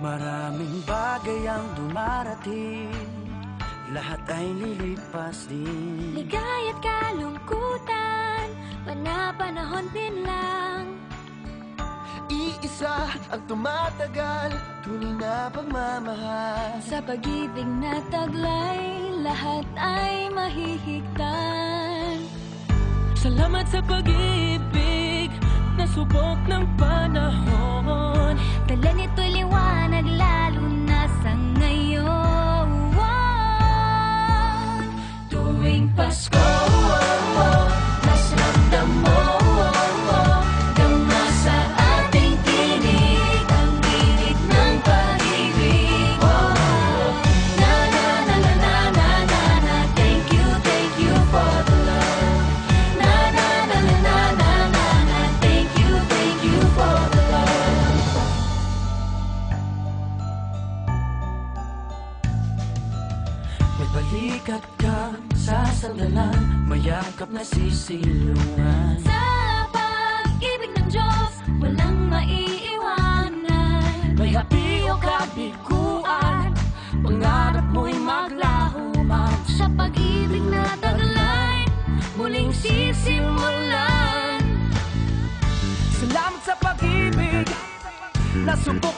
Maraming bagay ang dumarating, lahat ay lilipas din. Ligaya't kalungkutan, panahon din lang. Iisa ang tumatagal, tunay na pagmamahal. Sa pag-ibig na taglay, lahat ay mahihigtan. Salamat sa pag-ibig, nasubok ng panahon. Dala nito'y liwanag, lalo na sa ngayon. Tuwing Pasko, mas ramdam mo, gama sa ating tinig, ang tinig ng pag-ibig. Na na na na na na na na, thank you for the love. Na na na na na na na na, thank you for the love. May balikat ka sa sandalan, mayakap na sisilungan. Sa pag-ibig ng Diyos, walang maiiwanan. May hapi o kabiguan, pangarap mo'y maglaho man. Sa pag-ibig na taglay, muling sisimulan. Salamat sa pag-ibig, nasubok